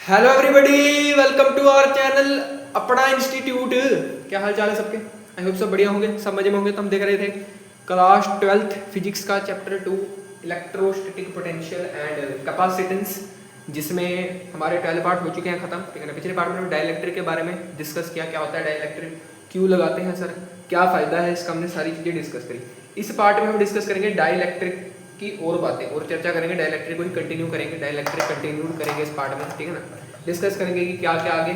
Hello everybody, welcome to our channel अपना इंस्टीट्यूट। क्या हाल चाल है सबके? आई होप सब बढ़िया होंगे, सब मजे में होंगे। तो हम देख रहे थे क्लास 12th फिजिक्स का chapter 2 electrostatic potential and capacitance, जिसमें हमारे 12 पार्ट हो चुके हैं ख़त्म। ठीक है ना। पिछले पार्ट में डाइलेक्ट्रिक के बारे में डिस्कस किया, क्या होता है डाइलेक्ट्रिक, क्यों लगाते हैं सर, क्या फ़ायदा है इसका, हमने सारी चीज़ें डिस्कस करी। इस पार्ट में हम डिस्कस करेंगे डाइलेक्ट्रिक की और बातें और चर्चा करेंगे, डाइलेक्ट्रिक को ही कंटिन्यू करेंगे, डाइलेक्ट्रिक कंटिन्यू करेंगे इस पार्ट में। ठीक है ना। डिस्कस करेंगे कि क्या क्या आगे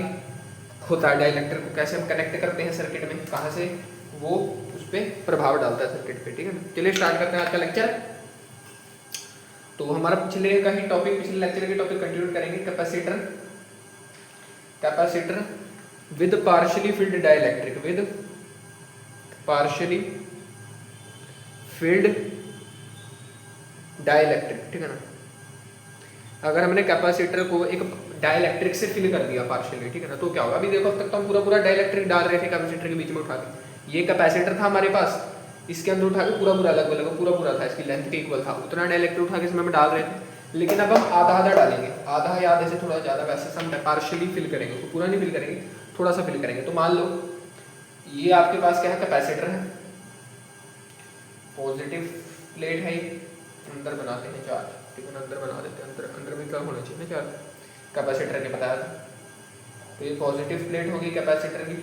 होता है डाइलेक्ट्रिक को, कैसे हम कनेक्ट करते हैं सर्किट में, कहाँ से वो उस पर प्रभाव डालता है सर्किट पे। ठीक है ना। चलिए स्टार्ट करते हैं आज का लेक्चर। तो हमारा पिछले का ही टॉपिक, पिछले लेक्चर के टॉपिक कंटिन्यू करेंगे। Capacitor, capacitor with partially field dielectric, with partially field dielectric. ठीक है ना। अगर हमने कैपेसिटर को एक डाइलेक्ट्रिक से फिल कर दिया पार्शियली, ठीक है ना, तो क्या होगा? अभी देखो, अब तक तो हम पूरा पूरा डाइलेक्ट्रिक डाल रहे थे कैपेसिटर के बीच में उठा के। ये कैपेसिटर था हमारे पास, इसके अंदर उठा के पूरा पूरा लगभग पूरा पूरा था, इसकी लेंथ के इक्वल था, उतना डाइलेक्ट्रिक उठा के इसमें हम डाल रहे थे। लेकिन अब हम आधा आधा डालेंगे, आधा या आधे से थोड़ा ज़्यादा, वैसे हम पार्शियली फिल करेंगे, तो पूरा नहीं फिल करेंगे, थोड़ा सा फिल करेंगे। तो मान लो ये आपके पास क्या है, कैपेसिटर है, पॉजिटिव प्लेट है, अंदर बनाते हैं चार्ज। ठीक है ना, अंदर बना देते हैं, अंदर अंदर भी क्या होना चाहिए ना चार्ज, कैपेसिटर के बताया था। तो ये पॉजिटिव प्लेट होगी कैपेसिटर की,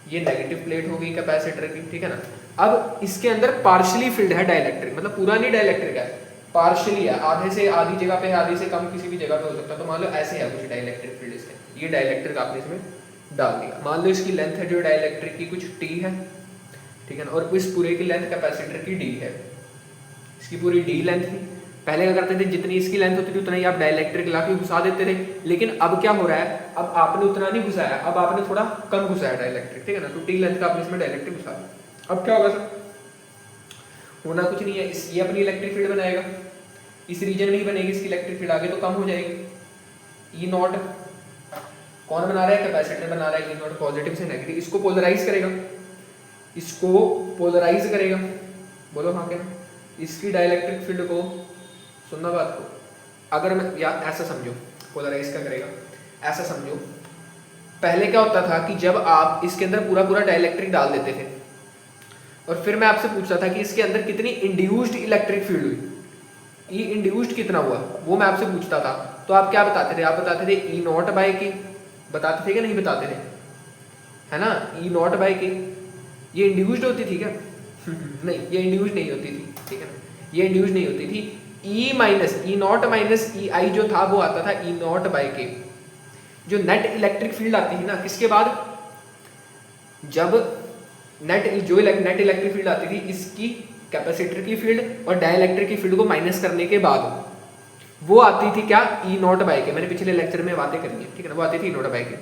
ये नेगेटिव प्लेट होगी कैपेसिटर की। ठीक है ना। अब इसके अंदर पार्शियली फिल्ड है डाइलेक्ट्रिक, मतलब पूरा नहीं डाइलेक्ट्रिक है, पार्शियली है, आधे से आधी जगह पे है, आधी से कम किसी भी जगह पे हो सकता है। तो मान लो ऐसे है कुछ डाइलेक्ट्रिक फील्ड इसके, ये डाइलेक्ट्रिक आपने इसमें डाल दिया। मान लो इसकी लेंथ है जो डाइलेक्ट्रिक की कुछ टी है, ठीक है ना, और इस पूरे की लेंथ कैपेसिटर की डी है, इसकी पूरी डी लेंथ थी। पहले क्या करते थे, जितनी इसकी लेंथ होती थी उतना ही आप डाइलेक्ट्रिक ला के घुसा देते थे। लेकिन अब क्या हो रहा है, अब आपने उतना नहीं घुसाया, अब आपने थोड़ा कम घुसाया डाइलेक्ट्रिक। ठीक है ना। तो टी लेंथ का आपने इसमें डाइलेक्ट्रिक घुसा दिया। अब क्या होगा सर? होना कुछ नहीं है, ये अपनी इलेक्ट्रिक फील्ड बनाएगा, इस रीजन में ही बनेगी इसकी इलेक्ट्रिक फील्ड, आगे तो कम हो जाएगी। ई नॉट कौन बना रहा है? कैपेसिटर बना रहा है। ई नॉट पॉजिटिव से नेगेटिव, इसको पोलराइज करेगा, इसको पोलराइज करेगा। बोलो हाँ क्या? इसकी डाइलेक्ट्रिक फील्ड को, सुनना बात को, अगर मैं या ऐसा समझो, पोलराइज क्या करेगा, ऐसा समझो, पहले क्या होता था कि जब आप इसके अंदर पूरा पूरा डाइलेक्ट्रिक डाल देते थे और फिर मैं आपसे पूछता था कि इसके अंदर कितनी इंड्यूस्ड इलेक्ट्रिक फील्ड हुई, ई इंड्यूस्ड कितना हुआ, वो मैं आपसे पूछता था। तो आप क्या बताते थे? आप बताते थे ई नॉट बाय के, बताते थे कि नहीं बताते थे? है ना, ई नॉट बाय के। ये इंड्यूस्ड होती थी क्या? नहीं, ये इंड्यूस्ड नहीं होती थी। ठीक है ना, ये इंड्यूस्ड नहीं होती थी। E minus E not minus ई आई जो था वो आता था ई नॉट बाय के। जो नेट इलेक्ट्रिक फील्ड आती थी ना, किसके बाद? जब नेट इलेक्ट्रिक फील्ड आती थी, इसकी कैपेसिटर की फील्ड और डाइलेक्ट्रिक की फील्ड को माइनस करने के बाद वो आती थी क्या? ई नॉट बाय के। मैंने पिछले लेक्चर में बातें करी है। ठीक है ना, वो आती थी ई नॉट बाय के।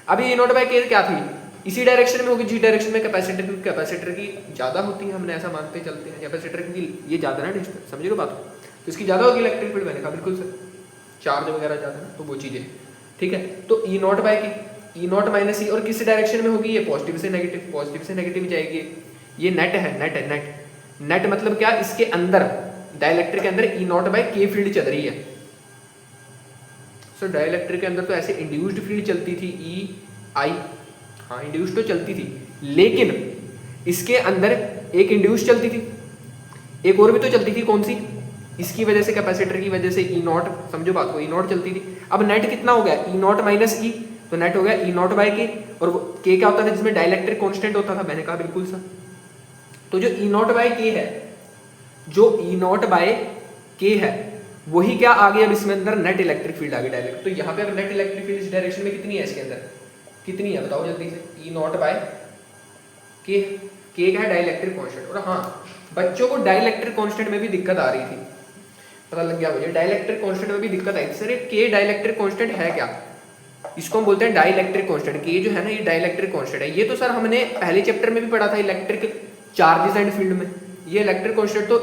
अब ये ई नॉट बाय के क्या थी? इसी डायरेक्शन में होगी जिस डायरेक्शन में कैपेसिटर की ज़्यादा होती है, हमने ऐसा मानते चलते हैं। कैपेसिटर की ये ज़्यादा ना डिस्टेंस, समझ लो बात को, तो इसकी ज़्यादा होगी इलेक्ट्रिक फील्ड। मैंने कहा बिल्कुल सर, चार्ज वगैरह ज़्यादा ना, तो वो चीज़ें। ठीक है, तो ई नॉट बाय की, ई नॉट माइनस ई, और किस डायरेक्शन में होगी? ये पॉजिटिव से नेगेटिव, पॉजिटिव से नेगेटिव जाएगी। ये नेट है, नेट मतलब क्या? इसके अंदर डाइलेक्ट्रिक के अंदर ई नॉट बाय के फील्ड चल रही है। सो डाइलेक्ट्रिक के अंदर तो ऐसे इंड्यूस्ड फील्ड चलती थी ई आई, हाँ इंड्यूस्ड तो चलती थी, लेकिन इसके अंदर एक इंड्यूस्ड चलती थी, एक और भी तो चलती थी। कौन सी? इसकी वजह से, कैपेसिटर की वजह से ई नॉट, समझो बात को, ई नॉट चलती थी। अब नेट कितना हो गया? ई नॉट माइनस ई, तो नेट हो गया ई नॉट बाय के। और के क्या होता था? जिसमें डाइलेक्ट्रिक कांस्टेंट होता था। मैंने कहा बिल्कुल सर। तो जो ई नॉट बाय के है, जो ई नॉट बाय के है, वही क्या आ गया अब इसमें अंदर? नेट इलेक्ट्रिक फील्ड आ गई डायरेक्ट। तो यहाँ पे अब नेट इलेक्ट्रिक फील्ड इस डायरेक्शन में कितनी है? इसके अंदर कितनी है बताओ जल्दी से? ई नॉट बाय के क्या है? Dielectric constant. और हाँ, बच्चों को डाइलेक्ट्रिक कांस्टेंट में भी दिक्कत आ रही थी, पता लग गया मुझे। डाइलेक्ट्रिक कांस्टेंट में भी दिक्कत आई थी। सर ये के डाइलेक्ट्रिक कांस्टेंट है क्या? इसको हम बोलते हैं डाइलेक्ट्रिक कांस्टेंट। के जो है ना, ये डाइलेक्ट्रिक कांस्टेंट है। ये तो सर हमने पहले चैप्टर में भी पढ़ा था, इलेक्ट्रिक चार्जेस एंड फील्ड में। ये इलेक्ट्रिक कांस्टेंट तो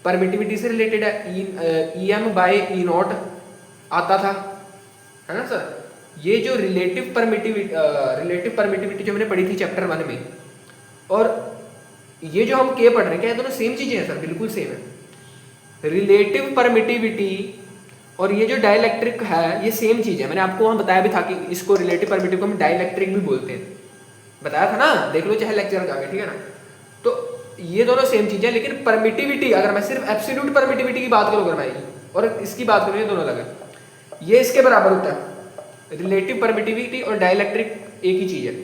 परमिटिविटी से रिलेटेड है, E M by E naught आता था, है ना सर। ये जो रिलेटिव परमिटिविटी जो मैंने पढ़ी थी चैप्टर 1 में, और ये जो हम के पढ़ रहे हैं, क्या ये दोनों सेम चीजें हैं सर? बिल्कुल सेम है। रिलेटिव परमिटिविटी और ये जो डाइलेक्ट्रिक है ये सेम चीज़ है, मैंने आपको वहाँ बताया भी था कि इसको रिलेटिव परमिटिव को हम डाइलेक्ट्रिक भी बोलते हैं, बताया था ना, देख लो चाहे लेक्चर जाके, ठीक है ना। तो ये दोनों सेम चीज़ है, लेकिन परमिटिविटी अगर मैं सिर्फ एब्सोल्यूट परमिटिविटी की बात करूँ अगर मैं और इसकी बात करूँ, ये दोनों अलग है, ये इसके बराबर होता है। रिलेटिव परमिटिविटी और डाइलेक्ट्रिक एक ही चीज़ है,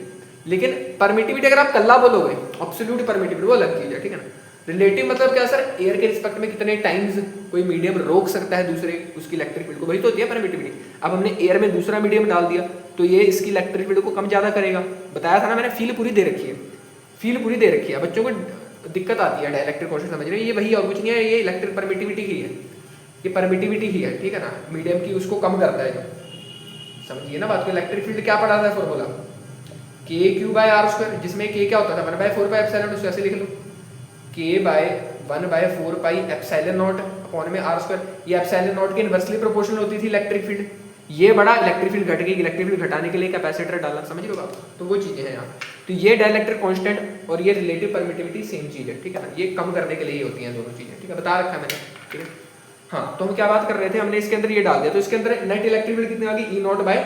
लेकिन परमिटिविटी अगर आप कल्ला बोलोगे, एब्सोल्यूट परमिटिविटी वो अलग चीज़ है, ठीक है ना। रिलेटिव मतलब क्या सर, एयर के रिस्पेक्ट में कितने टाइम्स कोई मीडियम रोक सकता है दूसरे उसकी इलेक्ट्रिक फील्ड को, वही तो होती है परमिटिविटी। अब हमने एयर में दूसरा मीडियम डाल दिया तो ये इसकी इलेक्ट्रिक फील्ड को कम ज़्यादा करेगा, बताया था ना मैंने, फील पूरी दे रखी है, फील पूरी दे रखी है। बच्चों को दिक्कत आती है डाइलेक्ट्रिक क्वेश्चन समझ रहे हैं, ये वही और कुछ नहीं है, ये इलेक्ट्रिक परमिटिविटी ही है, ये परमिटिविटी ही है, ठीक है ना, मीडियम की उसको कम करता है जो, समझिए ना बात को। इलेक्ट्रिक फील्ड क्या पढ़ा था फॉर्मूला, के क्यू बाय आर स्क्वायर, जिसमें के क्या होता था 1/4 पाई एप्सिलॉन, उसको ऐसे लिख लो, K by 1/4 pi epsilon naught upon में आर स्क्वायर, ये एप्सिलॉन नॉट के इनवर्सली प्रोपोर्शनल होती थी इलेक्ट्रिक फील्ड, ये बड़ा, इलेक्ट्रिक फील्ड घट गई, इलेक्ट्रिक फील्ड घटाने के लिए कैपेसिटर डाला, समझ लो आप, तो वो चीजें हैं यहाँ। तो ये डाइलेक्ट्रिक कांस्टेंट और ये रिलेटिव परमिटिविटी सेम चीज है, ठीक है ना, ये कम करने के लिए होती हैं दोनों चीजें, ठीक है, बता रखा है मैंने, ठीक है। हाँ, तो हम क्या बात कर रहे थे, हमने इसके अंदर ये डाल दिया, तो इसके अंदर नेट इलेक्ट्रिक फील्ड कितनी आ गई, E0 बाय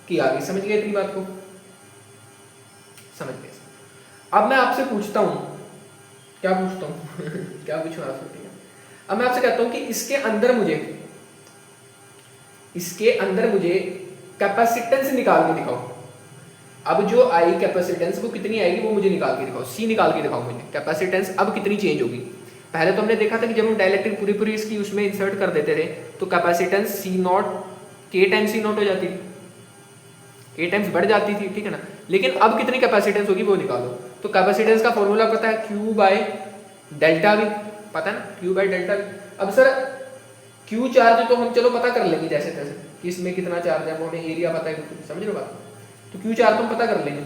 की आ गई, समझ गए इतनी बात को, समझ गए। अब मैं आपसे पूछता हूँ, क्या पूछता हूँ क्या पूछूं आपसे, ठीक है। अब मैं आपसे कहता हूँ कि इसके अंदर मुझे कैपेसिटेंस निकाल के दिखाओ। अब जो आई कैपेसिटेंस वो कितनी आएगी वो मुझे निकाल के दिखाओ, सी निकाल के दिखाओ मुझे, कैपेसिटेंस अब कितनी चेंज होगी। पहले तो हमने देखा था कि जब हम डाइलेक्ट्रिक पूरी इसकी उसमें इंसर्ट कर देते थे तो कैपेसिटेंस सी नॉट के टाइम्स सी नॉट हो जाती थी, के टाइम्स बढ़ जाती थी, ठीक है ना। लेकिन अब कितनी कैपेसिटेंस होगी वो निकालो। तो कैपेसिटेंस का फॉर्मूला पता है, क्यू बाय डेल्टा वी, पता है ना, क्यू बाय डेल्टा वी। अब सर क्यू चार्ज तो हम चलो पता कर लेंगे जैसे तैसे कि इसमें कितना चार्ज है, वो हमें एरिया पता है, समझ लो बात। तो क्यू चार्ज तो हम पता कर लेंगे,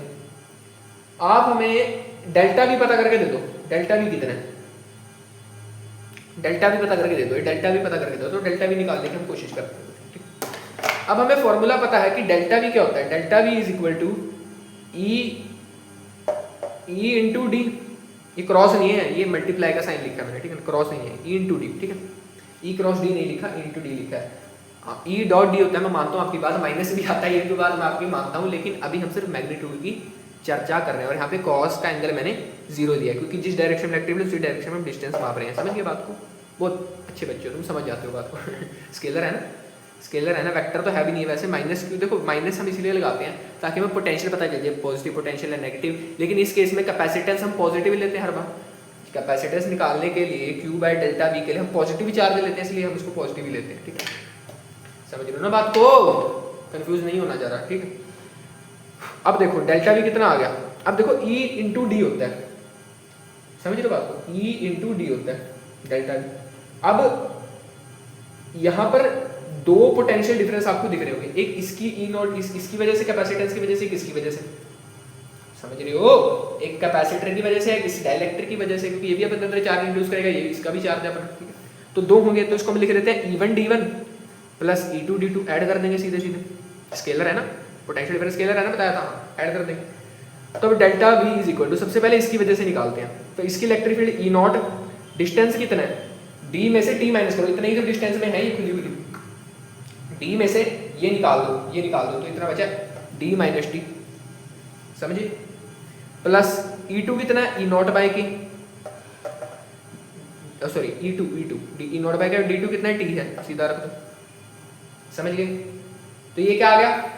आप हमें डेल्टा भी पता करके दे दो, डेल्टा भी कितना है, डेल्टा भी पता करके दे दो, डेल्टा भी पता करके दो, तो डेल्टा भी निकालने की हम कोशिश करते हैं। अब हमें फॉर्मूला पता है कि डेल्टा वी क्या होता है, delta V is equal to E into D, ये क्रॉस नहीं है, ये मल्टीप्लाई का साइन लिखा है मैंने, ठीक है, क्रॉस नहीं है, ई इंटू डी, ठीक है, ई क्रॉस डी नहीं लिखा, ई इंटू डी लिखा है। ई डॉट डी होता है, मैं मानता हूँ आपकी बात, माइनस भी आता है ये तो बात मैं आपकी मानता हूँ, लेकिन अभी हम सिर्फ मैग्नीट्यूड की चर्चा कर रहे हैं और यहाँ पे कॉस का एंगल मैंने 0 दिया क्योंकि जिस डायरेक्शन में इलेक्ट्रिक फील्ड उसी डायरेक्शन में हम डिस्टेंस माप रहे हैं, समझ गए बात को, बहुत अच्छे बच्चे हो तुम, समझ जाते हो बात को स्केलर है ना, स्केलर है ना, वेक्टर तो है भी नहीं है वैसे, माइनस क्यों, देखो माइनस हम इसलिए लगाते हैं ताकि हमें पोटेंशियल पता चल जाए, पॉजिटिव पोटेंशियल है नेगेटिव, लेकिन इस केस में कैपेसिटेंस हम पॉजिटिव लेते हैं हर बार, कैपेसिटेंस निकालने के लिए क्यू बाय डेल्टा वी के लिए हम पॉजिटिव चार्ज लेते हैं, इसलिए हम इसको पॉजिटिव ही लेते हैं, ठीक है, समझ रहे हो ना बात को, कंफ्यूज नहीं होना जा रहा, ठीक है। अब देखो डेल्टा वी कितना आ गया, अब देखो ई इंटू डी होता है, समझ रहे हो बात को, ई इंटू डी होता है डेल्टा वी। अब यहाँ पर दो पोटेंशियल डिफरेंस आपको दिख रहे होंगे, एक इसकी ई नॉट इसकी वजह से, कैपेसिटेंस की वजह से, किसकी वजह से, समझ रहे हो, एक कैपेसिटर की वजह से, एक इस डाइलेक्ट्रिक की वजह से, क्योंकि ये भी अपने अंदर चार्ज इंड्यूस करेगा, ये इसका भी चार्ज है अपना, ठीक है। तो दो होंगे तो इसको हम लिख देते हैं E1 D1 plus E2 D2, add कर देंगे सीधे सीधे, स्केलर है ना, पोटेंशियल डिफरेंस स्केलर है ना, बताया था, ऐड कर देंगे। तो अब delta V is equal to, सबसे पहले इसकी वजह से निकालते हैं, तो इसकी electric field E naught, distance कितना है, D में से T माइनस करो, इतना ही तो डिस्टेंस में है ये खुली हुई, D में से ये निकाल दो, ये निकाल दो, तो इतना बचा D माइनस टी, समझिए, प्लस E2 कितना है, ई नॉट बाई की, sorry E2 E not by का, D2 कितना है, T है, सीधा रख दो, समझ गए। तो ये क्या आ गया,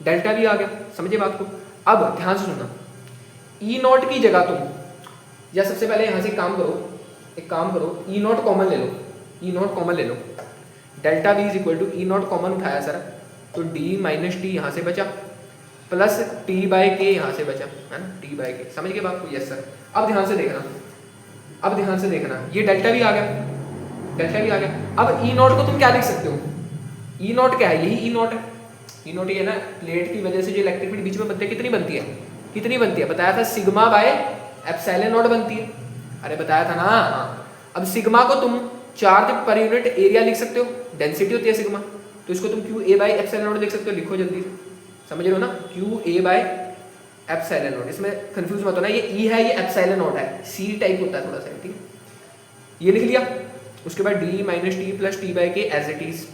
डेल्टा भी आ गया, समझिए बात को। अब ध्यान से सुनना, ई नॉट की जगह तुम, या सबसे पहले यहां से एक काम करो, ई नॉट कॉमन ले लो, ई नॉट कॉमन ले लो, delta V is equal to E naught common उठाया सर, तो डी माइनस टी यहाँ से बचा, प्लस टी बाई के यहाँ से बचा, है ना, टी बाई के, समझ गए बात को, यस सर। अब ध्यान से देखना, ये डेल्टा भी आ गया, डेल्टा भी आ गया। अब ई नॉट को तुम क्या लिख सकते हो, ई नॉट क्या है, यही ई नॉट है, ई नॉट ये ना, प्लेट की वजह से जो इलेक्ट्रिक फील्ड बीच में बनती है, कितनी बनती है, बताया था सिग्मा बाय एप्सिलॉन नॉट बनती है, अरे बताया था ना, हाँ। अब सिग्मा को तुम चार्ज पर यूनिट एरिया लिख सकते हो, डेंसिटी होती है सिग्मा, तो इसको तुम Q A by epsilon not लिख सकते हो, लिखो जल्दी से, समझ रहे हो ना, Q A by epsilon not, इसमें कंफ्यूज मत होना, ये ई है, ये एप्सिलॉन नॉट है, सी टाइप होता है थोड़ा सा, ठीक है, ये लिख लिया। उसके बाद D minus T plus T by के एज इट इज।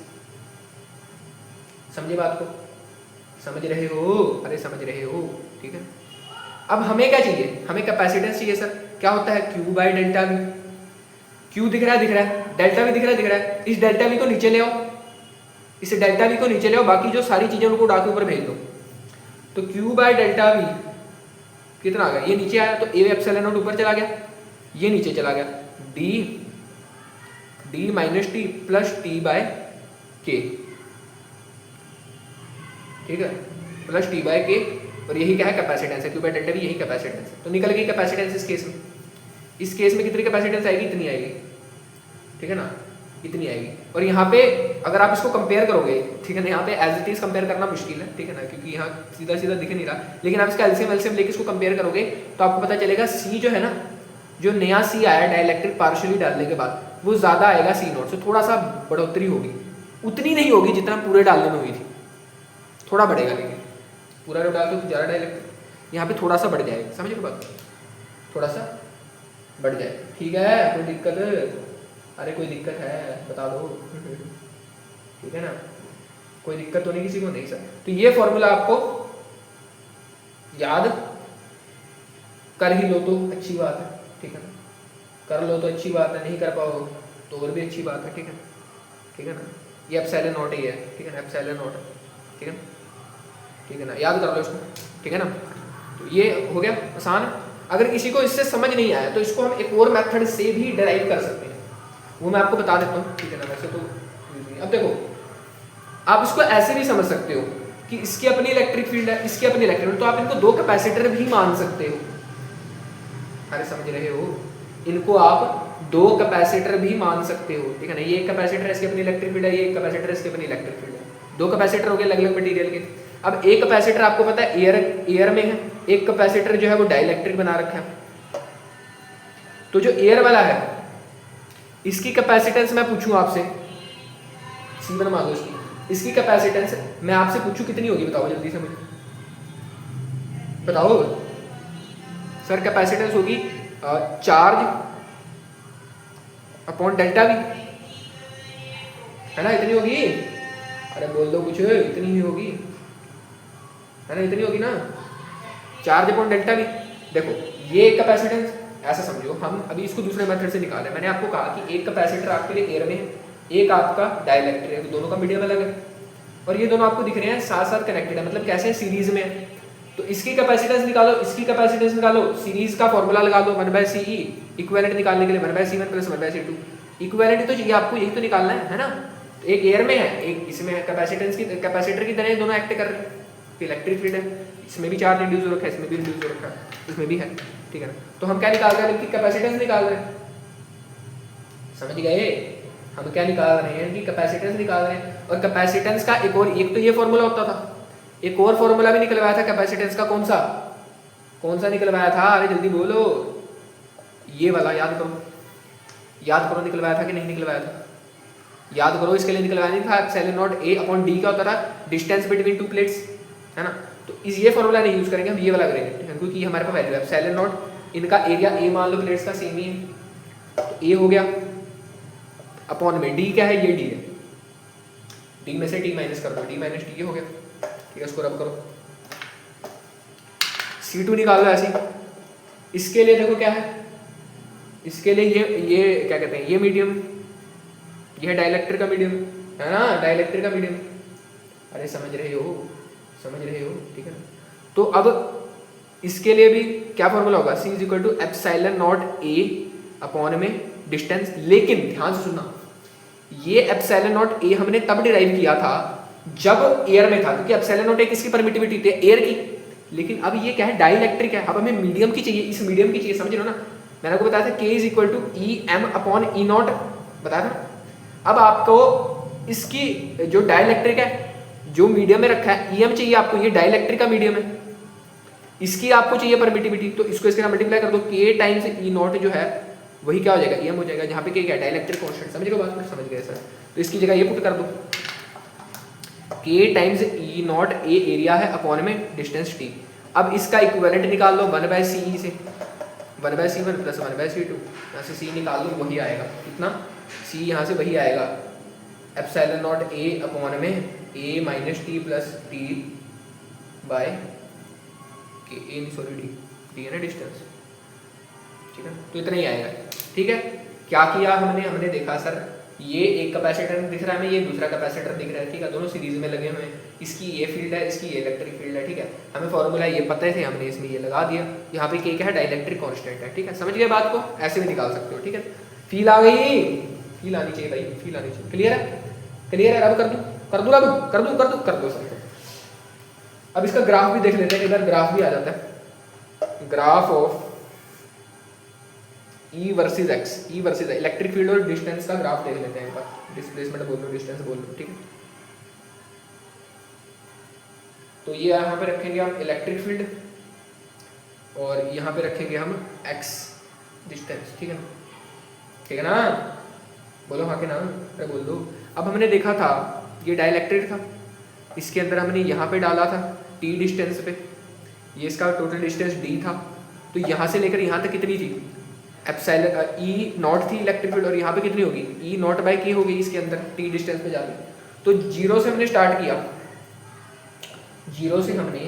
समझे बात को? समझ रहे हो? अरे समझ रहे हो, ठीक है। अब हमें क्या चाहिए? हमें कैपेसिटेंस चाहिए सर। क्या होता है? Q by delta we. Q दिख रहा है, दिख रहा है, डेल्टा वी दिख रहा है, दिख रहा है। इस डेल्टा वी को नीचे ले आओ, इस डेल्टा वी को नीचे ले आओ, बाकी जो सारी चीजें उनको उड़ा के ऊपर भेज दो। तो क्यू बाई डेल्टा वी कितना आ गया? ये नीचे आया तो ए एप्सिलॉन नॉट ऊपर चला गया, ये नीचे चला गया, D minus T plus T by K, ठीक है, प्लस टी बाय के। और यही क्या है? कैपेसिटेंस है। क्यू बाय डेल्टा वी यही कैपेसिटेंस है। तो निकल गई कैपेसिटेंस इस केस में। इस केस में कितनी कैपेसिटेंस आएगी? इतनी आएगी, ठीक है ना, इतनी आएगी। और यहाँ पे अगर आप इसको कंपेयर करोगे, ठीक है ना, यहाँ पे एज इट इज कंपेयर करना मुश्किल है, ठीक है ना, क्योंकि यहाँ सीधा सीधा दिख नहीं रहा, लेकिन आप इसका एलसीएम एलसीएम लेके इसको कंपेयर करोगे तो आपको पता चलेगा सी जो है ना, जो नया सी आया डाइलेक्ट्रिक पार्शियली डालने के बाद, वो ज्यादा आएगा सी नोट से, थोड़ा सा बढ़ोतरी होगी, उतनी नहीं होगी जितना पूरे डालने में हुई थी, थोड़ा बढ़ेगा, लेकिन पूरा जब डालते हो तो ज़्यादा डाइलेक्ट्रिक, यहाँ पे थोड़ा सा बढ़ जाएगा। समझ लो बात? थोड़ा सा बढ़ जाए, ठीक है। कोई दिक्कत? अरे कोई दिक्कत है बता दो, ठीक है ना, कोई दिक्कत तो नहीं किसी को? नहीं सर। तो ये फॉर्मूला आपको याद कर ही लो तो अच्छी बात है, ठीक है ना, कर लो तो अच्छी बात है, नहीं कर पाओ तो और भी अच्छी बात है, ठीक है, ठीक है ना। ये एप्सिलॉन नॉट ही है, ठीक है ना, एप्सिलॉन नॉट, ठीक है, ठीक है ना, याद कर लो इसको, ठीक है ना। तो ये हो गया आसान। अगर किसी को इससे समझ नहीं आया तो इसको हम एक और मेथड से भी डिराइव कर सकते हैं, वो मैं आपको बता देता हूँ, ठीक है ना। वैसे तो अब देखो, आप इसको ऐसे भी समझ सकते हो कि इसकी अपनी इलेक्ट्रिक फील्ड है, इसकी अपनी इलेक्ट्रिक फील्ड, तो आप इनको दो कैपेसिटर भी मान सकते हो। अरे समझ रहे हो? इनको आप दो कैपेसिटर भी मान सकते हो, ठीक है ना। ये एक कैपेसिटर है, इसकी अपनी इलेक्ट्रिक फील्ड है, ये एक कैपेसिटर है, इसकी अपनी इलेक्ट्रिक फील्ड है। दो कैपेसिटर हो गए अलग अलग मटेरियल के। अब एक कैपेसिटर आपको पता है एयर में है, एक कैपेसिटर जो है वो डाइलेक्ट्रिक बना रखा है। तो जो एयर वाला है इसकी कैपेसिटेंस मैं पूछूं आपसे, C1 मान लो इसकी कैपेसिटेंस मैं आपसे पूछूं कितनी होगी? बताओ जल्दी से मुझे बताओ सर। कैपेसिटेंस होगी चार्ज अपॉन डेल्टा वी, है ना, इतनी होगी। अरे बोल दो कुछ, इतनी ही होगी, है ना, इतनी होगी ना, चार्ज अपॉन डेल्टा वी। देखो ये कैपेसिटेंस ऐसा समझो, हम अभी इसको दूसरे मेथड से निकाले। मैंने आपको कहा कि एक कैपेसिटर आपके लिए एयर में है, एक आपका डाइलेक्ट्रिक है, दोनों का मीडियम अलग है, और ये दोनों आपको दिख रहे हैं साथ साथ कनेक्टेड है, मतलब कैसे सीरीज में है। तो इसकी कैपेसिटेंस निकालो, इसकी कैपेसिटेंस निकालो, सीरीज का फॉर्मूला लगा दो 1/CE, इक्विवेलेंट निकालने के लिए 1/C1 प्लस 1/C2। इक्विवेलेंट तो चाहिए आपको, यही तो निकालना है ना। तो एक एयर में है, एक इसमें है, कैपेसिटेंस की कैपेसिटर की तरह दोनों एक्ट कर रहे हैं। इलेक्ट्रिक फील्ड है, इसमें भी चार्ज इंड्यूस हो रखा है, इसमें भी इंड्यूस हो रखा है, इसमें भी है, ठीक है ना। तो हम क्या निकाल रहे हैं? इनकी कैपेसिटेंस निकाल रहे हैं। समझ गए? हम क्या निकाल रहे हैं? इनकी कैपेसिटेंस निकाल रहे हैं। और कैपेसिटेंस का एक तो ये फॉर्मूला होता था, एक और फॉर्मूला भी निकलवाया था कैपेसिटेंस का। कौन सा निकलवाया था? अरे जल्दी बोलो, ये वाला याद करो निकलवाया था कि नहीं निकलवाया था? याद करो, इसके लिए निकलवाया नहीं था। Epsilon naught A upon D क्या होता था? डिस्टेंस बिटवीन टू प्लेट्स, है ना। तो इस ये फॉर्मूला नहीं यूज करेंगे हम, ये वाला करेंगे, ठीक है, क्योंकि हमारे पास वैल्यू है एप्सिलॉन नॉट, इनका एरिया A मान लो, प्लेट्स का सेम ही है, तो A हो गया अपॉन में D क्या है? ये D है, D में से T माइनस कर दो, D माइनस T, ये हो गया, ठीक है। इसको रब करो, C2 निकाल लो ऐसे। इसके लिए देखो क्या है, इसके लिए ये क्या कहते हैं, ये मीडियम, ये डाइलेक्ट्रिक का मीडियम, है ना, डाइलेक्ट्रिक का मीडियम। अरे समझ रहे हो? ठीक है ना। तो अब इसके लिए भी क्या फॉर्मूला होगा? C is equal to epsilon naught A upon में डिस्टेंस। लेकिन ध्यान से सुनना, ये एप्सिलॉन नॉट A हमने तब डिराइव किया था जब एयर में था, क्योंकि एप्सिलॉन नॉट A किसकी परमिटिविटी थी? एयर की। लेकिन अब ये क्या है? डाइलेक्ट्रिक है। अब हमें मीडियम की चाहिए, इस मीडियम की चाहिए, समझ लो ना। मैंने आपको बताया था K is equal to EM upon E naught, बताया था। अब आपको इसकी जो डाइलेक्ट्रिक है, जो मीडियम में रखा है, EM चाहिए आपको, ये डाइलेक्ट्रिक का मीडियम है, इसकी आपको चाहिए परमिटिविटी, तो इसको इसके साथ मल्टीप्लाई कर दो, K टाइम्स E नॉट जो है वही क्या हो जाएगा? EM हो जाएगा, जहाँ पे K क्या है? Dielectric constant. समझ गए बात में? समझ गए सर। तो इसकी जगह ये पुट कर दो, K times E not A area है अपॉन में डिस्टेंस T। अब इसका इक्विवेलेंट निकाल लो 1/CE से, 1/C1 प्लस 1/C2, यहाँ से C निकाल लो, वही आएगा कितना? सी यहाँ से वही आएगा एप्सिलॉन नॉट ए अपॉन में A minus T plus T by K A sorry D है ना डिस्टेंस, ठीक है। तो इतना ही आएगा, ठीक है। क्या किया हमने देखा सर ये एक कैपेसिटर दिख रहा है हमें, ये दूसरा कैपेसिटर दिख रहा है, ठीक है। दोनों सीरीज में लगे हुए हैं, इसकी ये फील्ड है, इसकी ये इलेक्ट्रिक फील्ड है, ठीक है। हमें फॉर्मूला ये पता है थे, हमने इसमें ये लगा दिया। यहाँ पे क्या है, डाइलेक्ट्रिक कांस्टेंट है, ठीक है। समझ गए बात को, ऐसे भी निकाल सकते हो, ठीक है। फील आ गई, फील आनी चाहिए भाई, फील आनी चाहिए। क्लियर है, क्लियर है। अब कर दो सर। अब इसका ग्राफ भी देख लेते हैं, इधर ग्राफ भी आ जाता है, graph of E versus x, E versus electric field और डिस्टेंस का ग्राफ देख लेते हैं एक बार। डिस्प्लेसमेंट बोल लो, डिस्टेंस बोल लो, ठीक है। तो ये यहाँ पे रखेंगे हम इलेक्ट्रिक फील्ड और यहाँ पे रखेंगे हम x डिस्टेंस, ठीक है ना, ठीक है ना। बोलो हाँ के नाम, अरे बोल दो। अब हमने देखा था ये डाइलेक्ट्रिक था, इसके अंदर हमने यहाँ पे डाला था t डिस्टेंस पे, ये इसका टोटल डिस्टेंस d था। तो यहाँ से लेकर यहाँ तक कितनी थी, एप्सिलॉन ई नॉट थी इलेक्ट्रिक फील्ड, और यहाँ पे कितनी होगी ई नॉट बाई के हो गई इसके अंदर टी डिस्टेंस पे जाके। तो जीरो से हमने स्टार्ट किया, जीरो से हमने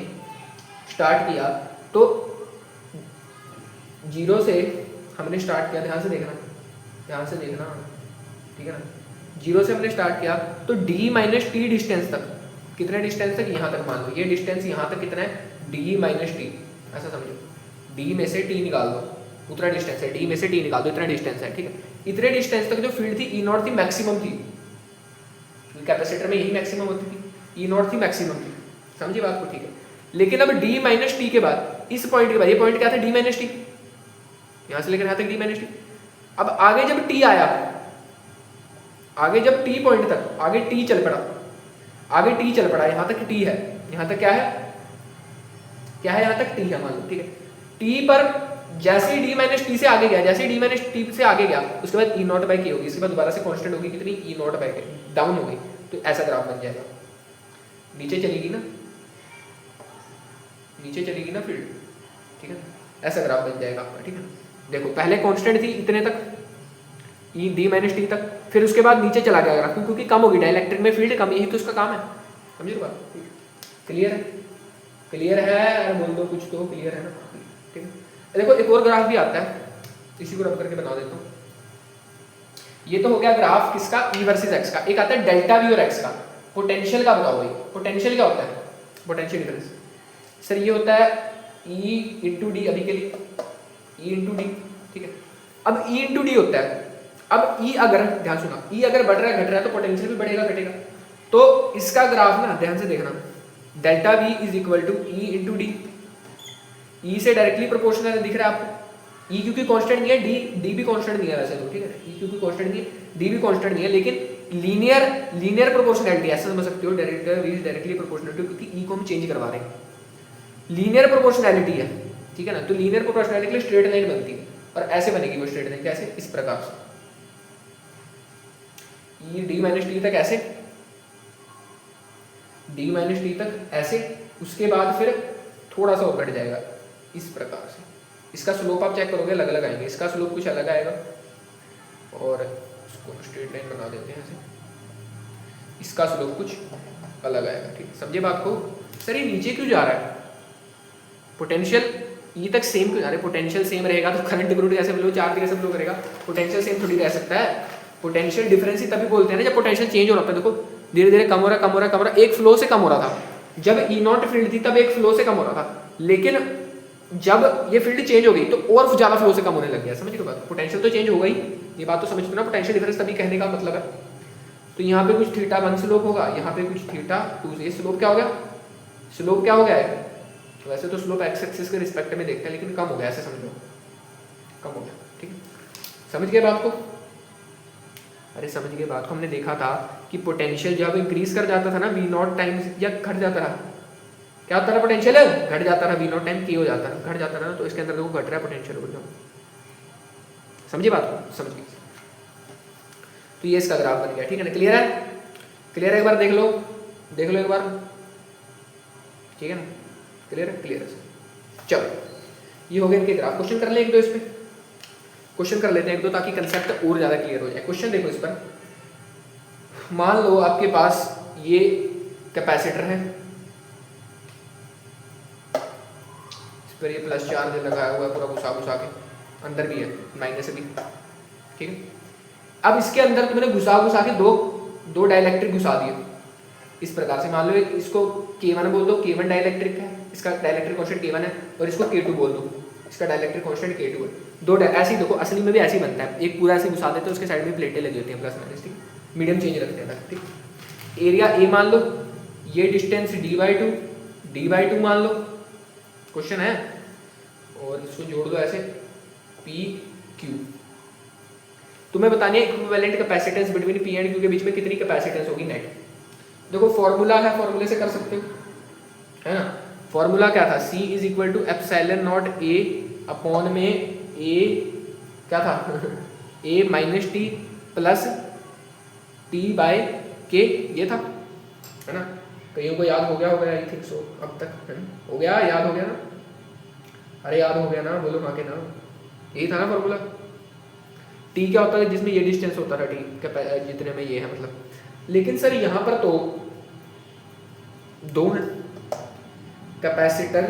स्टार्ट किया, तो जीरो से हमने स्टार्ट किया, ध्यान से देखना, ध्यान से देखना, ठीक है ना। जीरो से हमने स्टार्ट किया तो डी माइनस टी डिस्टेंस तक, कितने डिस्टेंस तक, यहाँ तक मान लो ये डिस्टेंस यहाँ तक कितना है, डी माइनस टी, ऐसा समझो। डी में से टी निकाल दो, उतना डिस्टेंस है, डी में से टी निकाल दो, इतना डिस्टेंस है, ठीक है। इतने डिस्टेंस तक जो फील्ड थी ई नॉट थी मैक्सिमम थी, कैपेसिटर में यही मैक्सिमम होती थी, ई नॉट थी मैक्सिमम थी, समझिए बात को, ठीक है। लेकिन अब डी माइनस टी के बाद, इस पॉइंट के बाद, ये पॉइंट क्या था, डी माइनस टी, यहाँ से लेकर यहाँ तक डी माइनस टी। अब आगे जब टी आया, आगे जब टी पॉइंट तक, आगे टी चल पड़ा, आगे टी चल पड़ा, यहाँ तक टी है, यहाँ तक क्या है, क्या है, यहाँ तक टी है मान लो, ठीक है। टी पर जैसे ही डी माइनस टी से आगे गया, जैसे ही डी माइनस टी से आगे गया, उसके बाद ई नॉट बाई के होगी, इसके बाद दोबारा से कांस्टेंट होगी कितनी, ई नॉट बाई के, डाउन हो गई। तो ऐसा ग्राफ बन जाएगा, नीचे चलेगी ना, नीचे चलेगी ना फील्ड, ठीक है। ऐसा ग्राफ बन जाएगा आपका, ठीक है। देखो पहले कांस्टेंट थी इतने तक, ई डी माइनस टी तक, फिर उसके बाद नीचे चला गया ग्राफ, क्योंकि कम होगी, डाइलेक्ट्रिक में फील्ड कम, यही तो उसका काम है, समझिए बात, क्लियर है, क्लियर है, अरे बोल दो कुछ तो, क्लियर है ना, ठीक है। देखो एक और ग्राफ भी आता है, इसी को रब करके बना देता हूँ। ये तो हो गया ग्राफ किसका, E वर्सेस x का। एक आता है डेल्टा V और x का, पोटेंशियल का बताओ भाई, पोटेंशियल क्या होता है, पोटेंशियल डिफरेंस सर ये होता है E इंटू डी, अभी के लिए E इंटू डी, ठीक है। अब E इंटू डी होता है, अब E अगर, ध्यान सुना, E अगर बढ़ रहा है घट रहा है तो पोटेंशियल भी बढ़ेगा घटेगा। तो इसका ग्राफ ना ध्यान से देखना, delta V is equal to E into D, E से डायरेक्टली प्रोपोर्शनल दिख रहा है आपको, ई क्योंकि कांस्टेंट नहीं है, डी भी कांस्टेंट नहीं है वैसे तो, ठीक है। ई क्योंकि कांस्टेंट नहीं है, डी भी कांस्टेंट नहीं है, लेकिन लीनियर प्रोपोर्शनैलिटी ऐसा समझ सकते हो, डायरेक्टली प्रोपोर्शनल, क्योंकि ई को हम चेंज करवा रहे हैं, लीनियर प्रोपोर्शनैलिटी है, ठीक है ना। तो लीनियर प्रोपोर्शनैलिटी के लिए स्ट्रेट लाइन बनती है, और ऐसे बनेगी वो स्ट्रेट लाइन, कैसे, इस प्रकार से, ई डी माइनस टी तक ऐसे, डी माइनस टी तक ऐसे, उसके बाद फिर थोड़ा सा और घट जाएगा इस प्रकार से। इसका स्लोप आप चेक करोगे अलग अलग आएंगे, इसका स्लोप कुछ अलग आएगा, और इसको स्ट्रेट लाइन बना देते हैं ऐसे, इसका स्लोप कुछ अलग आएगा, ठीक है। समझे बात को। सर ये नीचे क्यों जा रहा है, पोटेंशियल ई तक सेम क्यों जा रहा है, पोटेंशियल सेम रहेगा तो करंट डिफरेंट कैसे फ्लो, चार्ज कैसे फ्लो करेगा, पोटेंशियल सेम थोड़ी रह सकता है। पोटेंशियल डिफरेंस ही तभी बोलते हैं ना जब पोटेंशियल चेंज हो रहा है। देखो धीरे धीरे कम हो रहा, कम हो रहा, कम हो रहा, एक फ्लो से कम हो रहा था, जब ई नॉट फील्ड थी तब एक फ्लो से कम हो रहा था, लेकिन जब ये फील्ड चेंज हो गई तो और ज्यादा फ्लो से कम होने लग गया, समझ रहे बात, पोटेंशियल तो चेंज हो गई, ये बात तो समझ लो ना, पोटेंशियल डिफरेंस तभी कहने का मतलब है। तो यहाँ पे कुछ थीटा 1 स्लोप होगा, यहाँ पे कुछ थीटा 2, ये स्लोप क्या हो गया, स्लोप क्या हो गया है, तो वैसे तो स्लोप एक्स एक्सिस के रिस्पेक्ट में देखते हैं, लेकिन कम हो गया, ऐसे समझो, कम हो गया, ठीक है। समझ गए बात को, अरे समझ गए बात को। हमने देखा था कि पोटेंशियल जब इंक्रीज कर जाता था ना वी नॉट टाइम्स, या घट जाता रहा, क्या होता रहा, पोटेंशियल घट जाता रहा, वी नॉट टाइम के हो जाता रहा, घट जाता रहा ना, तो इसके अंदर देखो घट रहा है पोटेंशियल ऊर्जा, समझिए बात को, समझ गए। तो ये इसका ग्राफ बन गया, ठीक है ना, क्लियर है, क्लियर है, एक बार देख लो एक बार, ठीक है ना, क्लियर है, क्लियर है। चलो ये हो गया इनके ग्राफ, क्वेश्चन कर ले एक दो इस पे। क्वेश्चन कर लेते हैं एक दो ताकि कंसेप्ट और ज़्यादा क्लियर हो जाए। क्वेश्चन देखो इस पर, मान लो आपके पास ये कैपेसिटर है, इस पर ये प्लस चार्ज लगाया हुआ है पूरा घुसा घुसा के, अंदर भी है माइनस भी, ठीक है। अब इसके अंदर तुमने घुसा घुसा के दो डाइलेक्ट्रिक घुसा दिए इस प्रकार से। मान लो इसको K1 बोल दो, K1 डाइलेक्ट्रिक है, इसका डाइलेक्ट्रिक कांस्टेंट K1 है, और इसको K2 बोल दो, इसका डाइलेक्ट्रिक कांस्टेंट K2 है। दो ऐसे ही देखो, असली में भी ऐसे ही बनता है, एक पूरा ऐसे घुसा देते हैं, उसके साइड में प्लेटें लगी होती हैं प्लस माइनस, ठीक, मीडियम चेंज रखते हैं, ठीक। एरिया A मान लो, ये डिस्टेंस d/2 मान लो, क्वेश्चन है, और इसको जोड़ दो ऐसे PQ। तुम्हें बतानी है equivalent capacitance between P and Q के बीच में कितनी कैपेसिटेंस होगी नेट। देखो फॉर्मूला है, फॉर्मूले से कर सकते हो, है ना। फॉर्मूला क्या था, C is equal to epsilon naught A upon में A क्या था A minus T plus T/K, ये था, है ना। कईयों को याद हो गया होगा, आई थिंक सो अब तक, है ना? हो गया, याद हो गया ना, अरे याद हो गया ना, बोलो ना के ना, यही था ना फॉर्मूला। T क्या होता है, जिसमें ये डिस्टेंस होता था T जितने में ये है मतलब। लेकिन सर यहाँ पर तो दो है कैपेसिटर,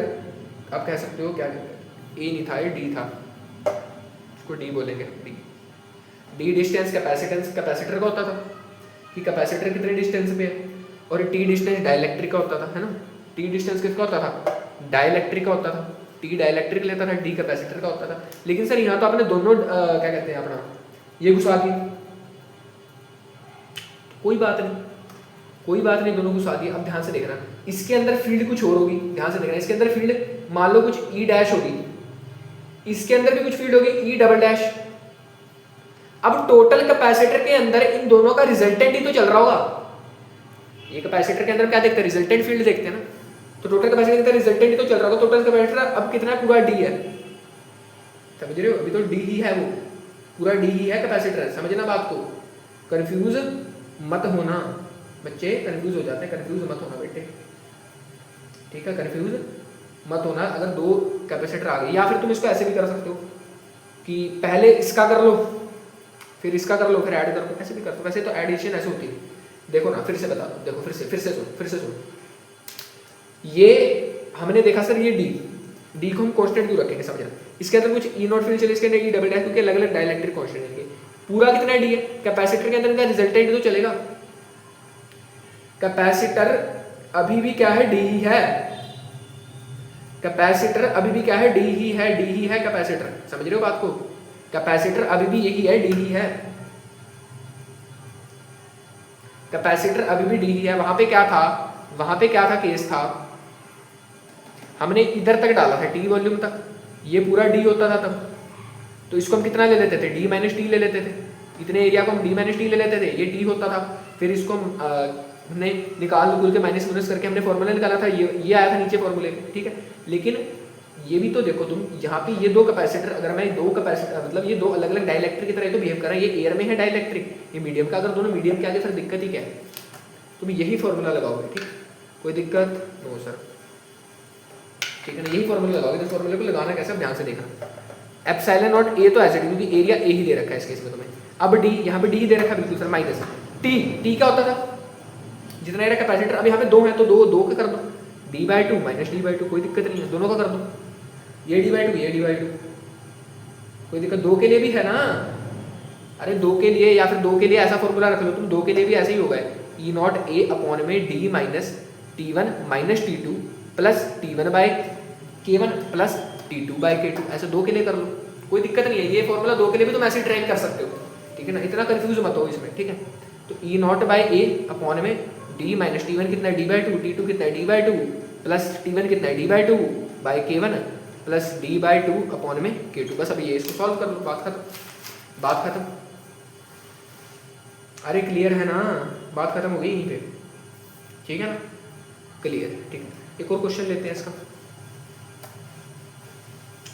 आप कह सकते हो क्या कहते हैं, ए नहीं था ये डी था, इसको डी बोलेंगे, डी डिस्टेंस कैपेसिटर का होता था कि कैपेसिटर कितने डिस्टेंस पे है, और टी डिस्टेंस डाइलेक्ट्रिक का होता था, है ना। टी डिस्टेंस किसका होता था, डाइलेक्ट्रिक का होता था, टी डाइलेक्ट्रिक लेता था, डी कैपेसिटर का होता था। लेकिन सर यहाँ तो आपने दोनों क्या कहते हैं अपना ये घुसा दिए, कोई बात नहीं, दोनों घुसा दिए। अब ध्यान से देखना, इसके अंदर फील्ड कुछ और होगी, ध्यान से देखना, इसके अंदर फील्ड मान लो कुछ ई डैश होगी, इसके अंदर भी कुछ फील्ड होगी ई डबल डैश। अब टोटल कैपेसिटर के अंदर इन दोनों का रिजल्टेंट ही तो चल रहा होगा। ये कैपेसिटर के अंदर क्या देखते हैं, रिजल्टेंट फील्ड देखते हैं ना, तो टोटल कैपेसिटर के अंदर रिजल्टेंट ही तो चल रहा होगा। टोटल कैपेसिटर अब कितना, पूरा डी है, समझ रहे हो, अभी तो डी ही है, वो पूरा डी ही है कैपेसिटर, समझना बात को, कंफ्यूज मत होना बच्चे, कंफ्यूज हो जाते हैं, कंफ्यूज मत होना बेटे, ठीक है, कंफ्यूज मत होना। अगर दो कैपेसिटर आ गए, या फिर तुम इसको ऐसे भी कर सकते हो कि पहले इसका कर लो फिर इसका कर लो फिर ऐड कर लो, ऐसे भी कर दो। वैसे तो एडिशन ऐसे होती है, देखो ना, फिर से बता दो, देखो फिर से सुनो। ये हमने देखा सर, ये डी को हम कांस्टेंट क्यों रखेंगे, समझना। इसके अंदर कुछ ई नॉट फील्ड चले, इसके अंदर ई डबल डैश, क्योंकि अलग अलग डाइलेक्ट्रिक कांस्टेंट है। पूरा कितना डी है, कैपेसिटर के अंदर का रिजल्टेंट तो चलेगा, कैपेसिटर अभी भी क्या है, डी ही है, कैपेसिटर अभी भी क्या है, डी ही है कैपेसिटर, समझ रहे हो बात को, कैपेसिटर अभी भी यही है, डी ही है, कैपेसिटर अभी भी डी ही है। वहां पे क्या था केस था, हमने इधर तक डाला था टी वॉल्यूम तक, ये पूरा डी होता था तब, तो इसको हम कितना ले लेते थे, डी माइनस टी ले लेते थे, इतने एरिया को हम डी माइनस टी ले लेते थे, ये टी होता था। फिर इसको हमने निकाल के माइनस माइनस करके हमने फॉर्मूला निकाला था, ये आया था नीचे फॉर्मूले में, ठीक है। लेकिन ये भी तो देखो तुम, यहाँ पे ये दो कैपेसिटर, अगर मैं दो कैपेसिटर मतलब ये दो अलग अलग डाइलेक्ट्रिक की तरह तो बिहेव कर रहा है, ये एयर में है डाइलेक्ट्रिक, ये मीडियम का, अगर दोनों मीडियम के आगे फिर दिक्कत ही क्या है, तुम यही फॉर्मूला लगाओगे, ठीक, कोई दिक्कत नो सर, ठीक है ना, यही फॉर्मूला लगाओगे। तो फॉर्मूले को लगाना कैसे, ध्यान से देखना। एप्सिलॉन नॉट ए तो ऐसे, क्योंकि एरिया ए ही दे रखा है इस केस में तुम्हें। अब डी, यहाँ पे डी ही दे रखा है बिल्कुल सर, माइनस टी क्या होता था, जितना एरिया कैपेसिटर, अब यहाँ पे दो है तो दो का कर दो, d/2 माइनस d/2, कोई दिक्कत नहीं है, दोनों का कर दो, ये d/2 ये d/2, कोई दिक्कत, दो के लिए भी है ना, अरे दो के लिए, या फिर दो के लिए ऐसा फॉर्मूला रख लो तुम, दो के लिए भी ऐसे ही होगा, ई नॉट ए अपॉन में D minus T1 minus T2 plus T1/K1 plus T2/K2, ऐसे दो के लिए कर लो, कोई दिक्कत नहीं है। ये फॉर्मूला दो के लिए भी तुम ऐसे ट्रेन कर सकते हो, ठीक है ना, इतना कंफ्यूज मत हो इसमें, ठीक है। तो ई नॉट बाई ए अपॉन में डी माइनस T1 कितना है d/2, T2 कितना है d/2 प्लस T1 कितना है d/2 by K1 plus d/2 upon में K2, बस अभी ये इसको सॉल्व कर लो, बात खत्म। अरे क्लियर है ना, बात खत्म हो गई यहीं पे, ठीक है ना, क्लियर है, ठीक है। एक और क्वेश्चन लेते हैं इसका,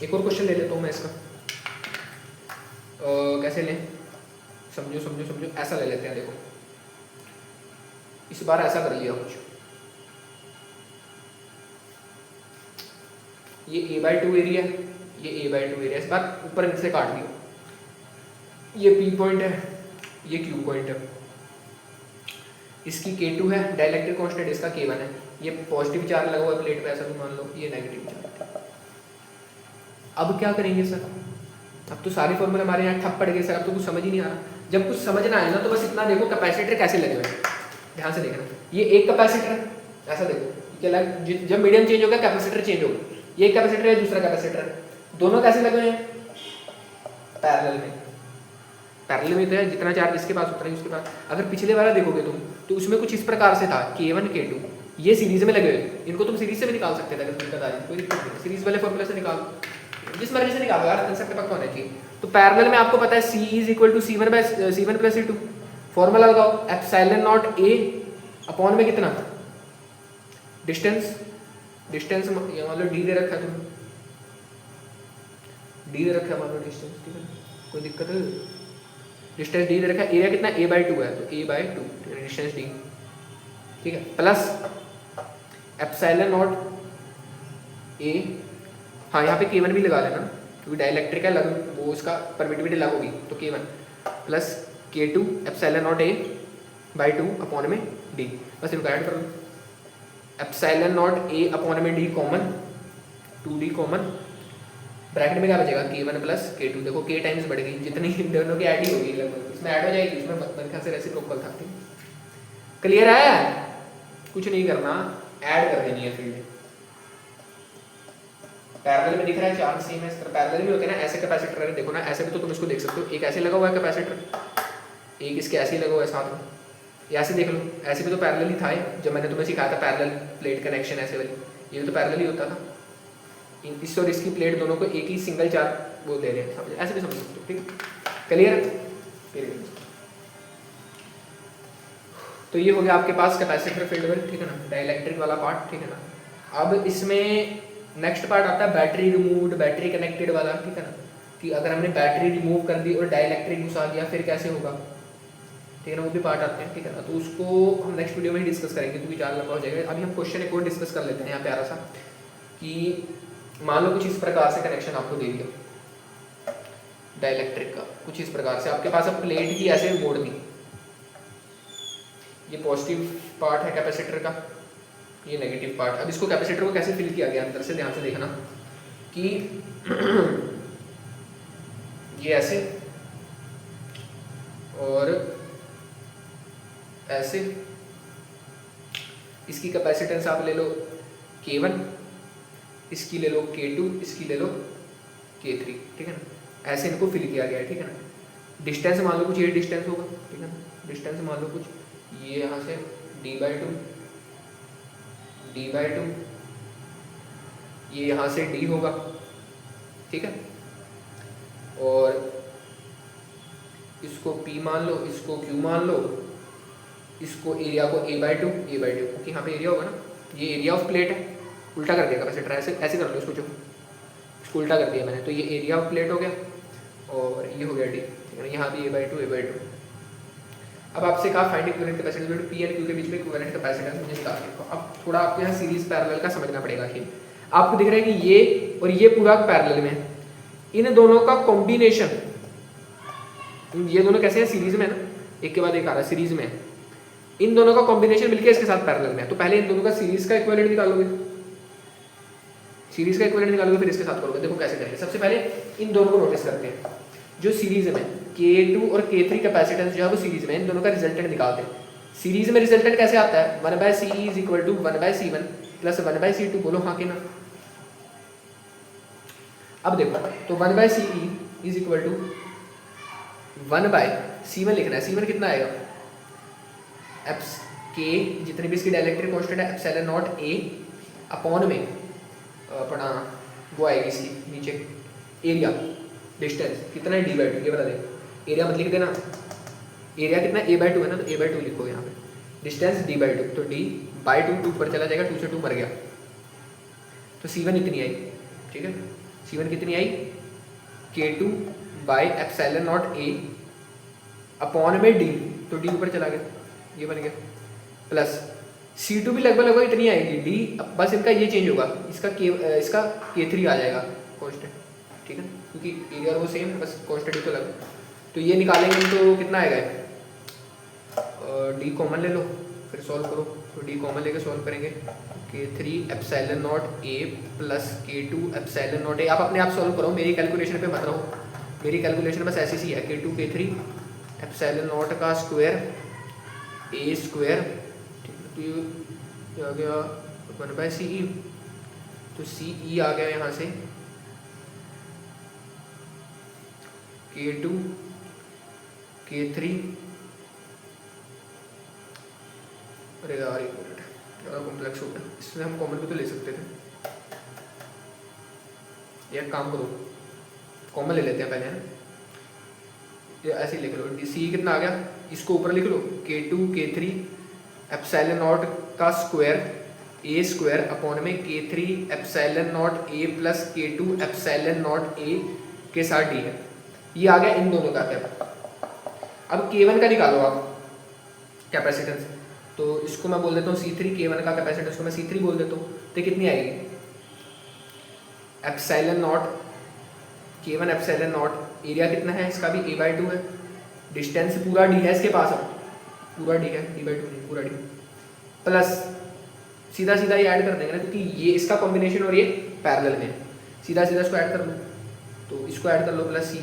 एक और क्वेश्चन ले लेता हूँ मैं इसका, कैसे लें, समझो, ऐसा ले लेते हैं। देखो इस बार ऐसा कर लिया कुछ, ये a/2 एरिया, ये a/2 एरिया, इस बार ऊपर से काट दिया, ये P पॉइंट है, ये Q पॉइंट है, इसकी K2 है, डाइलेक्ट्रिक कांस्टेंट इसका K1 है। ये पॉजिटिव चार्ज लगा हुआ है प्लेट पे ऐसा भी मान लो, ये नेगेटिव चार्ज। अब क्या करेंगे सर? अब तो सारे फॉर्मूले हमारे यहाँ ठप पड़ गए सर, अब तो कुछ समझ ही नहीं आ रहा। जब कुछ समझना है ना तो बस इतना देखो कैपेसिटर कैसे लगे हुए हैं, ध्यान से देखना। ये एक कैपेसिटर है, ऐसा देखो क्या जब मीडियम चेंज होगा कैपेसिटर चेंज होगा। ये एक कैपेसिटर है, दूसरा कैपेसिटर है, दोनों कैसे लगे हुए हैं? पैरेलल में। पैरेलल में तो है, जितना चार्ज इसके पास उतना ही उसके पास। अगर पिछले वाला देखोगे तुम तो उसमें कुछ इस प्रकार से था, K1 K2 ये सीरीज में लगे हुए, इनको तुम सीरीज से भी निकाल सकते थे अगर दिक्कत आ रही, कोई दिक्कत नहीं। सीरीज वाले फॉर्मूले से निकालो, जिस मर्जी से निकालो यार, कंसेप्ट पक्का होना चाहिए। तो पैरेलल में आपको पता है C = C1 + C2, फॉर्मूला लगाओ ε0 A अपॉन में कितना डिस्टेंस, डिस्टेंस ये मान लो D दे रखा है, तुम D दे रखा है मान लो डिस्टेंस, ठीक है, कोई दिक्कत है? डिस्टेंस D दे रखा है, एरिया कितना A/2 है, तो A/2 डिस्टेंस D, ठीक है, प्लस ε0 A, हाँ यहाँ पे K1 भी लगा लेना क्योंकि डाइलेक्ट्रिक है, वो उसका परमिटिविटी लागू होगी, तो K1 plus K2 ε0 A/2 upon में D, बस इनको ऐड कर लो। ε0 A अपॉन में D common, 2D common, bracket में क्या बचेगा K1 प्लस K2, देखो K टाइम्स बढ़ गई, जितनी दोनों की ऐड ही होगी लगभग, इसमें ऐड हो जाएगी, इसमें मेरे ख्याल से रेसिप्रोकल था। क्लियर है? कुछ नहीं करना, ऐड कर देनी है फील्ड। पैरेलल में दिख रहा है चार्ज सेम है, इस तरह पैरेलल में होते हैं ना ऐसे कैपेसिटर है, देखो ना ऐसे भी तो तुम इसको देख सकते हो, एक ऐसे लगा हुआ है कैपेसिटर, एक इसके ऐसे ही लगा हुआ है साथ में, ऐसे देख लो, ऐसे भी तो पैरेलल ही था जब मैंने तुम्हें सिखाया था पैरेलल प्लेट कनेक्शन ऐसे वाली, ये भी तो पैरेलल ही होता था। इस और इसकी प्लेट दोनों को एक ही सिंगल चार्ज वो दे रहे हैं, समझ ऐसे भी समझ सकते हो, ठीक क्लियर? तो ये हो गया आपके पास कैपेसिटर फील्ड, ठीक है ना, डाइलेक्ट्रिक वाला पार्ट, ठीक है ना। अब इसमें नेक्स्ट पार्ट आता है बैटरी रिमूव्ड, बैटरी कनेक्टेड वाला, ठीक है ना, कि अगर हमने बैटरी रिमूव कर दी और डाइलेक्ट्रिक घुसा दिया फिर कैसे होगा, ठीक है ना, वो भी पार्ट आते हैं, ठीक है ना। तो उसको हम नेक्स्ट वीडियो में ही डिस्कस करेंगे क्योंकि ज़्यादा लंबा हो जाएगा। अभी हम क्वेश्चन एक और डिस्कस कर लेते हैं यहाँ प्यारा सा, कि मान लो कुछ इस प्रकार से कनेक्शन आपको दे दिया डाइलेक्ट्रिक का, कुछ इस प्रकार से आपके पास अब प्लेट की ऐसे मोड़ दी, ये पॉजिटिव पार्ट है कैपेसिटर का, ये नेगेटिव पार्ट। अब इसको कैपेसिटर को कैसे फिल किया गया अंदर से, ध्यान से देखना कि ये ऐसे और ऐसे, इसकी कैपेसिटेंस आप ले लो K1, इसकी ले लो K2, इसकी ले लो K3, ठीक है ना, ऐसे इनको फिल किया गया है, ठीक है ना। डिस्टेंस मान लो कुछ ये डिस्टेंस होगा, ठीक है ना, डिस्टेंस मान लो कुछ ये यहाँ से D/2, ये यहाँ से D होगा, ठीक है, और इसको P मान लो, इसको Q मान लो, इसको एरिया को A/2, क्योंकि यहाँ पे एरिया होगा ना, ये एरिया ऑफ प्लेट है, उल्टा कर दिया कैपेसिटर, ऐसे ऐसे कर लो इसको, जो इसको उल्टा कर दिया मैंने, तो ये एरिया ऑफ प्लेट हो गया और ये हो गया D, ठीक है ना, यहाँ भी A/2। अब आपसे कहा find equivalent capacitance between P and Q के बीच में इक्विवेलेंट कैपेसिटेंस मुझे निकाल के। अब थोड़ा आपको यहाँ सीरीज पैरेलल का समझना पड़ेगा कि आपको दिख रहा है कि ये और ये पूरा पैरेलल में है, इन दोनों का कॉम्बिनेशन, ये दोनों कैसे हैं सीरीज में है ना, एक के बाद एक आ रहा है सीरीज में है, इन दोनों का कॉम्बिनेशन मिलकर इसके साथ पैरेलल में है। तो पहले इन दोनों का सीरीज का इक्विवेलेंट निकालोगे, सीरीज का इक्विवेलेंट निकालोगे, फिर इसके साथ करोगे। देखो कैसे करेंगे, सबसे पहले इन दोनों को नोटिस करते हैं, जो सीरीज में K2 और K3 कैपेसिटेंस जो है वो सीरीज में, इन दोनों का रिजल्टेंट निकालते हैं। सीरीज में रिजल्टेंट कैसे आता है, 1/C = 1/C1 + 1/C2, बोलो हाँ कि ना। अब देखो तो 1/CE = 1/C1 लिखना है, C1 कितना आएगा, K जितनी भी इसकी डाइलेक्ट्रिक कांस्टेंट है ε0 A अपॉन में अपना वो आएगी इसकी नीचे एरिया, डिस्टेंस कितना है D/2, ये बता दे, एरिया मत लिख देना, एरिया कितना A/2 है ना, तो A/2 लिखो यहाँ पे, डिस्टेंस D/2, तो D/2 2 पर चला जाएगा, 2 से 2 मर गया, तो C1 इतनी आई, ठीक है, C1 कितनी आई, K2/ε0 A अपॉन में D, तो D ऊपर चला गया, ये बन गया, प्लस C2 भी लगभग इतनी आएगी, D बस इनका ये चेंज होगा, इसका K3 आ जाएगा कांस्टेंट, ठीक है, क्योंकि एरिया वो सेम है, बस कांस्टेंट ही तो लगा, तो ये निकालेंगे तो कितना आएगा, डी कॉमन ले लो फिर सॉल्व करो। तो डी कॉमन लेके सॉल्व करेंगे, K3 epsilon not a plus K2 epsilon not a. आप अपने आप सॉल्व करो, मेरी कैलकुलेशन पे मत रहो, मेरी कैलकुलेशन बस ऐसी सी है, K2 K3 एप्सिलॉन नॉट का स्क्वायर ए स्क्वायर, ठीक है। तो ये आ गया 1/CE, तो CE आ गया यहाँ से K2 K3, अरे यार एक मिनट ज़्यादा कॉम्प्लेक्स हो गया, इसमें हम कॉमन भी तो ले सकते थे। एक काम करो, कॉमन ले लेते हैं पहले, है ना, ये ऐसे ही लिख लो। सी कितना आ गया, इसको ऊपर लिख लो, K2 K3 एप्सिलॉन नॉट का स्क्वायर ए स्क्वायर अपॉन में K3 epsilon not a plus K2 epsilon not a के साथ डी है। ये आ गया इन दोनों का कैप। अब K1 का निकालो आप कैपेसिटेंस, तो इसको मैं बोल देता हूँ C3, K1 का कैपेसिटेंस को मैं C3 बोल देता हूँ, तो कितनी आएगी, epsilon not K1 epsilon not, area कितना है इसका भी A/2 है, डिस्टेंस पूरा D है इसके पास, पूरा D है, D/2 नहीं पूरा D, प्लस सीधा सीधा ये ऐड कर देंगे ना, क्योंकि ये इसका कॉम्बिनेशन और ये पैरेलल में, सीधा सीधा इसको ऐड कर लो, तो इसको ऐड कर लो प्लस C,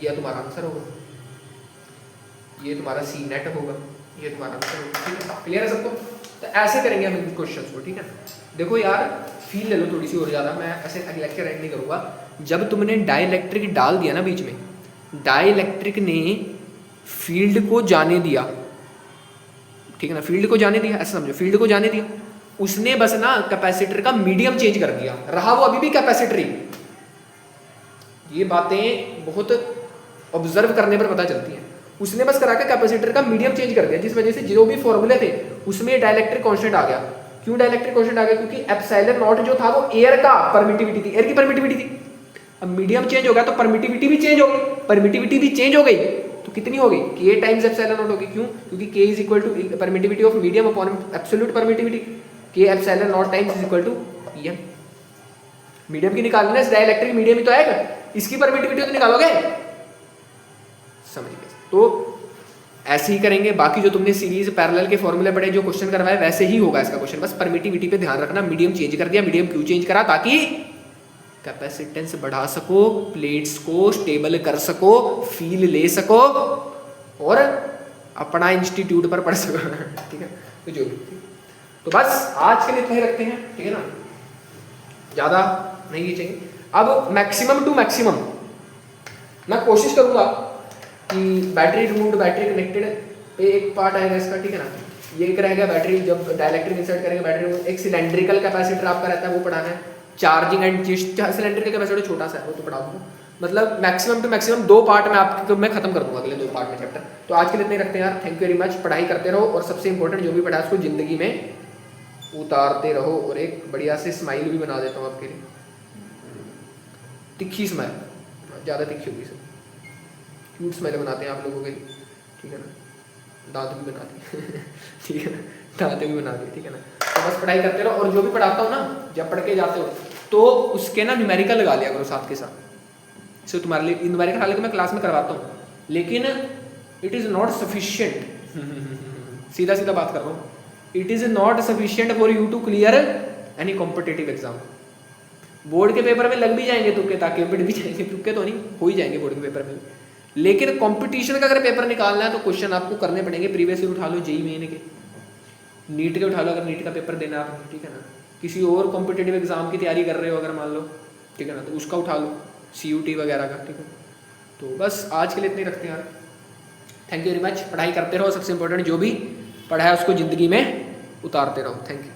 ये तुम्हारा आंसर होगा, ये तुम्हारा C नेट होगा, ये तुम्हारा आंसर होगा। ठीक है, क्लियर है सबको? तो ऐसे करेंगे हम इन क्वेश्चंस को। ठीक है, देखो यार फील ले लो थोड़ी सी और ज़्यादा, मैं ऐसे लेक्चर एंड नहीं करूँगा। जब तुमने डाइलेक्ट्रिक डाल दिया ना बीच में, डाइलेक्ट्रिक ने फील्ड को जाने दिया, ठीक है ना, फील्ड को जाने दिया, ऐसा समझो, फील्ड को जाने दिया, उसने बस ना कैपेसिटर का मीडियम चेंज कर दिया, रहा वो अभी भी कैपेसिटर ही। ये बातें बहुत ऑब्जर्व करने पर पता चलती हैं। उसने बस करा के कैपेसिटर का मीडियम चेंज कर दिया, जिस वजह से जो भी फॉर्मूले थे उसमें डाइलेक्ट्रिक कांस्टेंट आ गया। क्यों डाइलेक्ट्रिक कांस्टेंट आ गया? क्योंकि एप्सिलॉन नॉट जो था वो एयर का परमिटिविटी थी, एयर की परमिटिविटी थी। अब मीडियम चेंज हो गया तो परमिटिविटी भी चेंज हो गई, परमिटिविटी भी चेंज हो गई तो कितनी हो गई, K टाइम्स एप्सिलॉन नॉट होगी। क्यों? क्योंकि K is equal to permittivity of medium upon absolute permittivity, K epsilon naught times is equal to PM। Medium की निकालना है, डाइलेक्ट्रिक मीडियम ही तो आएगा, इसकी परमिटिविटी तो निकालोगे, समझ गए? तो ऐसे ही करेंगे। बाकी जो तुमने सीरीज पैरेलल के फॉर्मूले पढ़े, जो क्वेश्चन करवाए, वैसे ही होगा इसका क्वेश्चन, बस परमिटिविटी पे ध्यान रखना। मीडियम चेंज कर दिया, मीडियम क्यों चेंज करा? ताकि कैपेसिटेंस बढ़ा सको, प्लेट्स को स्टेबल कर सको, फील ले सको और अपना इंस्टीट्यूट पर पढ़ सको। ठीक है, तो जो तो बस आज के लिए इतना ही रखते हैं, ठीक है ना, ज़्यादा नहीं खींचेंगे। अब मैक्सिमम टू मैक्सिमम मैं कोशिश करूँगा कि बैटरी रिमूव्ड, बैटरी कनेक्टेड पे एक पार्ट आएगा इसका, ठीक है ना। ये एक रहेगा बैटरी, जब डाइलेक्ट्रिक इंसर्ट करेंगे बैटरी रिमूव। एक सिलेंड्रिकल कैपेसिटर आपका रहता है, वो पढ़ाना है। चार्जिंग एंड सिलेंड्रिकल कैपेसिटर छोटा सा है, वो तो पढ़ा दूँगा। मतलब मैक्सिमम टू मैक्सिमम 2 पार्ट में आपको मैं खत्म कर दूँगा अगले 2 पार्ट में चैप्टर। तो आज के लिए इतने रखते हैं यार। Thank you very much. पढ़ाई करते रहो और सबसे इंपॉर्टेंट जो भी पढ़ा उसको ज़िंदगी में उतारते रहो। और एक बढ़िया से स्माइल भी बना देता हूँ आपके लिए, तिखी स्माइल, ज़्यादा तिखी होगी सर, क्यूट स्माइल बनाते हैं आप लोगों के लिए, ठीक है ना। दांत भी बनाते हैं ठीक है ना, दांत भी बनाते हैं, ठीक है ना। तो बस पढ़ाई करते रहो। और जो भी पढ़ाता हूँ ना, जब पढ़ के जाते हो तो उसके ना न्यूमेरिकल लगा लिया करो साथ के साथ। इससे तुम्हारे लिए न्यूमेरिकल हालांकि मैं क्लास में करवाता हूँ, लेकिन इट इज़ नॉट सफिशिएंट सीधा सीधा बात कर रहा हूँ, it is not sufficient for you to clear any competitive exam. Board के पेपर में लग भी जाएंगे तुक्के, ताकि पिट भी जाएंगे, तुक्के तो नहीं, हो ही जाएंगे बोर्ड के पेपर में। लेकिन कंपटीशन का अगर पेपर निकालना है तो क्वेश्चन आपको करने पड़ेंगे। प्रीवियस ईयर उठा लो, जेईई मेन के, नीट के उठा लो, अगर नीट का पेपर देना आप, ठीक है ना। किसी और कॉम्पिटिटिव एग्जाम की तैयारी कर रहे हो अगर मान लो, ठीक है ना, तो उसका उठा लो, CUT वगैरह का, ठीक है। तो बस आज के लिए इतने रखते हैं यार। Thank you very much. पढ़ाई करते रहो, सबसे इंपॉर्टेंट जो भी पढ़ा है उसको ज़िंदगी में उतारते रहो। Thank you.